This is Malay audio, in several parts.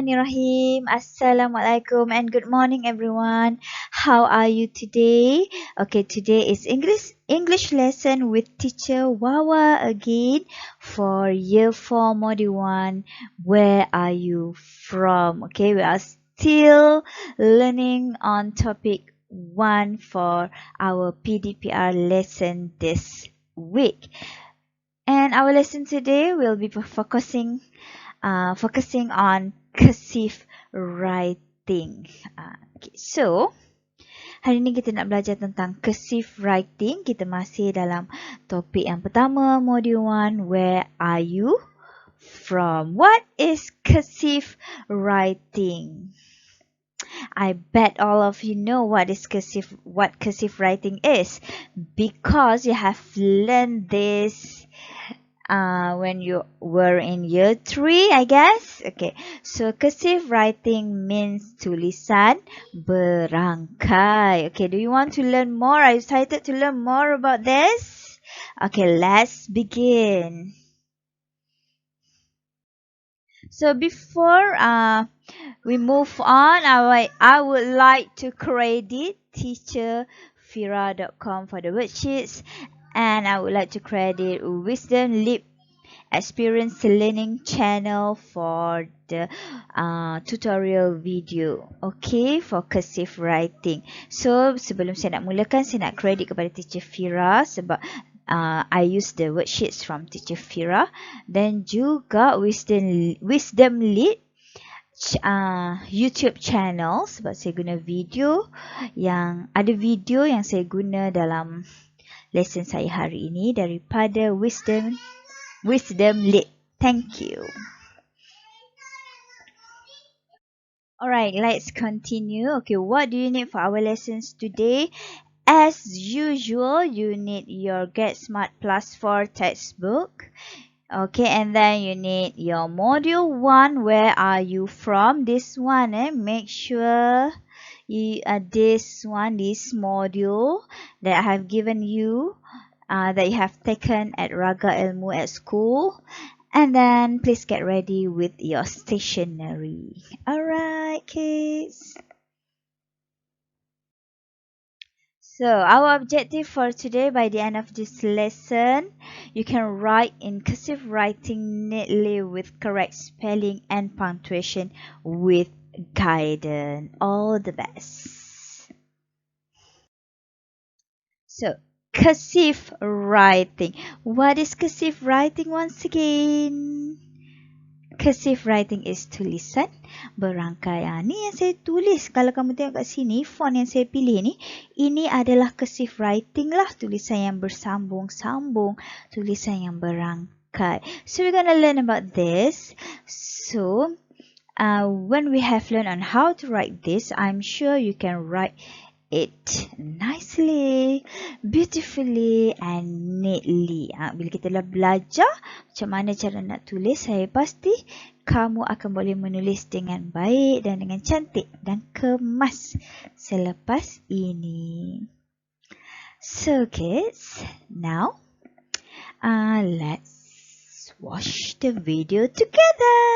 Bismillahirrahmanirrahim. Assalamualaikum and good morning everyone. How are you today? Okay, today is English lesson with teacher Wawa again for year 4 module 1. Where are you from? Okay, we are still learning on topic 1 for our PDPR lesson this week. And our lesson today will be focusing on cursive writing. Okay, so hari ni kita nak belajar tentang cursive writing. Kita masih dalam topik yang pertama, module 1. Where are you from? What is cursive writing? I bet all of you know what cursive writing is, because you have learned this when you were in year 3, I guess. Okay, so cursive writing means tulisan berangkai. Okay, do you want to learn more? Are you excited to learn more about this? Okay, let's begin. So before we move on, I would like to credit teacherfira.com for the worksheets, and I would like to credit Wisdom Lip Experience Learning channel for the tutorial video, okay, for cursive writing. So sebelum saya nak mulakan, saya nak credit kepada teacher Fira sebab I use the worksheets from teacher Fira, dan juga Wisdom Lip YouTube channel sebab saya guna video yang saya guna dalam lesson saya hari ini daripada Wisdom Lip. Thank you. Alright, let's continue. Okay, what do you need for our lessons today? As usual, you need your Get Smart Plus 4 textbook. Okay, and then you need your module 1. Where are you from? This one, make sure this module that I have given you, that you have taken at Raga Ilmu at school. And then please get ready with your stationery. Alright, kids. So our objective for today, by the end of this lesson, you can write in cursive writing neatly with correct spelling and punctuation with guidance. All the best. So cursive writing. What is cursive writing once again? Cursive writing is tulisan berangkai. Ni yang saya tulis. Kalau kamu tengok kat sini, font yang saya pilih ni, ini adalah cursive writing lah. Tulisan yang bersambung-sambung, tulisan yang berangkai. So we're gonna learn about this. So when we have learned on how to write this, I'm sure you can write it nicely, beautifully and neatly. Bila kita dah belajar macam mana cara nak tulis, saya pasti kamu akan boleh menulis dengan baik dan dengan cantik dan kemas selepas ini. So kids, now let's watch the video together.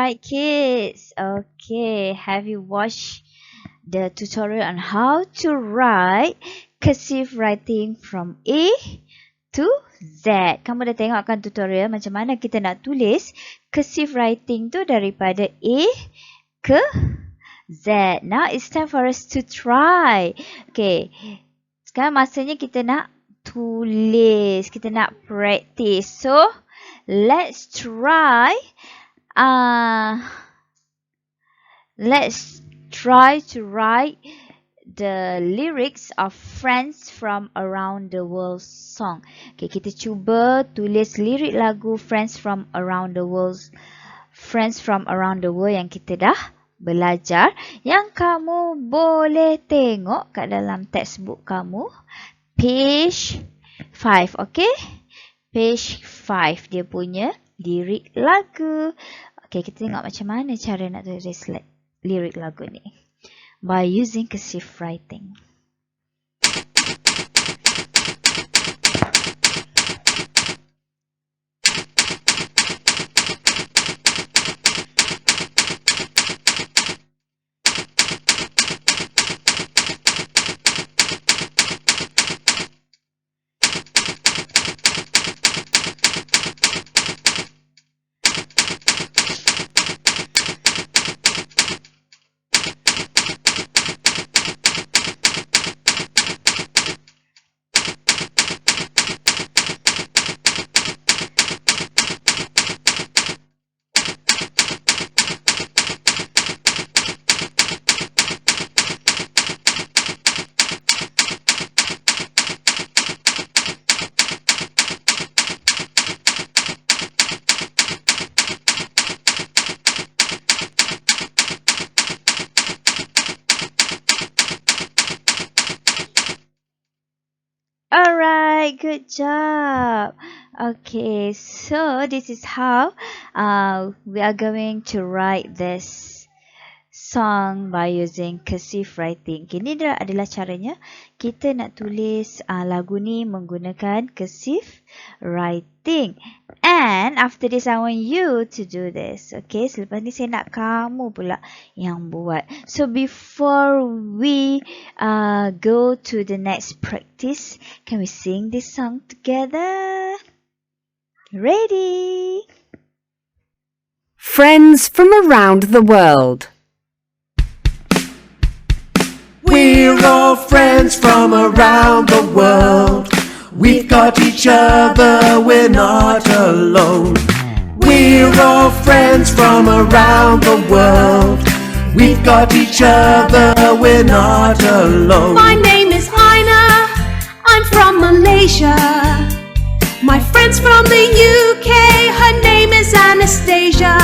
Alright, kids. Okay, have you watched the tutorial on how to write cursive writing from A to Z? Kamu dah tengok kan tutorial macam mana kita nak tulis cursive writing tu daripada A ke Z. Now it's time for us to try. Okay, sekarang masanya kita nak tulis, kita nak practice. So, let's try. Let's try to write the lyrics of Friends from Around the World song. Okay, kita cuba tulis lirik lagu Friends from Around the World. Friends from Around the World yang kita dah belajar. Yang kamu boleh tengok kat dalam textbook kamu. Page 5, okay? Page 5 dia punya lirik lagu. Okay, kita tengok macam mana cara nak tulis lirik lagu ni. By using cursive writing. Alright, good job. Okay, so this is how we are going to write this song by using cursive writing. Okay, ini adalah caranya kita nak tulis lagu ni menggunakan cursive writing. And after this, I want you to do this. Okay, selepas ni saya nak kamu pula yang buat. So before we go to the next practice, can we sing this song together? Ready? Friends from around the world. We're all friends from around the world. We've got each other, we're not alone. We're all friends from around the world. We've got each other, we're not alone. My name is Aina, I'm from Malaysia. My friend's from the UK, her name is Anastasia.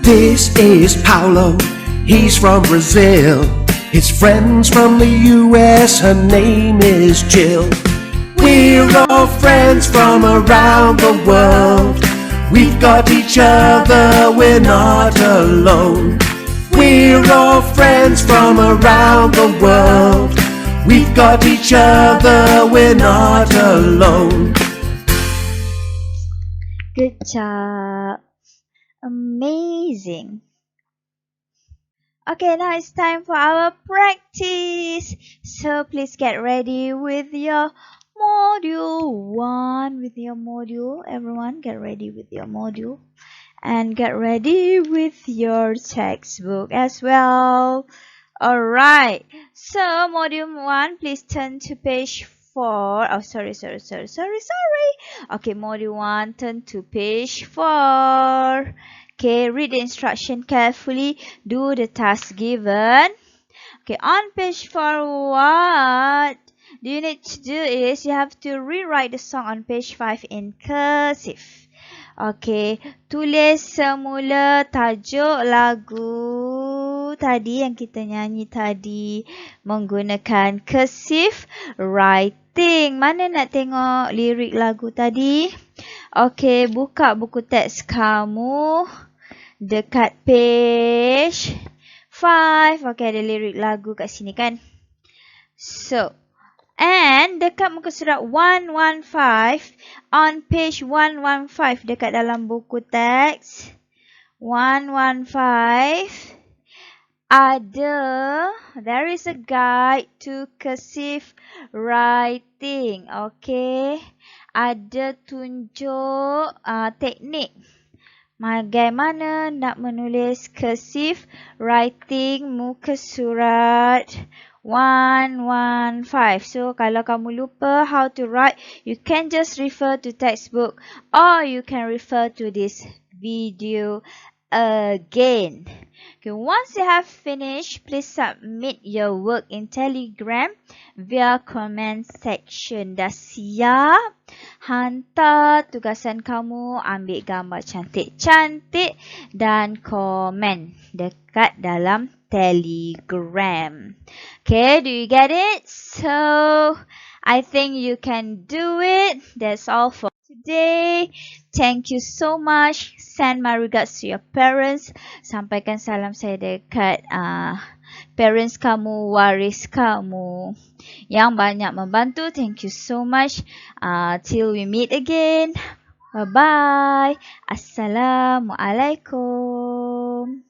This is Paulo, he's from Brazil. His friends from the US, her name is Jill. We're all friends from around the world. We've got each other, we're not alone. We're all friends from around the world. We've got each other, we're not alone. Good job. Amazing. Okay, now it's time for our practice. So please get ready with your module 1. With your module, everyone get ready with your module. And get ready with your textbook as well. Alright, so module 1, please turn to page 4. Oh, sorry. Okay, module 1, turn to page 4. Okay, read the instruction carefully. Do the task given. Okay, on page 4, what you need to do is you have to rewrite the song on page 5 in cursive. Okay, tulis semula tajuk lagu tadi yang kita nyanyi tadi menggunakan cursive writing. Mana nak tengok lirik lagu tadi? Okay, buka buku teks kamu dekat page 5. Okay, ada lirik lagu kat sini kan? So, and dekat muka surat 115, on page 115 dekat dalam buku teks 115. There is a guide to cursive writing. Okay. Ada tunjuk teknik bagaimana nak menulis cursive writing muka surat 115. So, kalau kamu lupa how to write, you can just refer to textbook or you can refer to this video again. Okay, once you have finished, please submit your work in Telegram via comment section. Dah siap? Hantar tugasan kamu, ambil gambar cantik-cantik dan komen dekat dalam Telegram. Okay, do you get it? So, I think you can do it. That's all for today. Thank you so much. Send my regards to your parents. Sampaikan salam saya dekat parents kamu, waris kamu yang banyak membantu. Thank you so much. Till we meet again. Bye-bye. Assalamualaikum.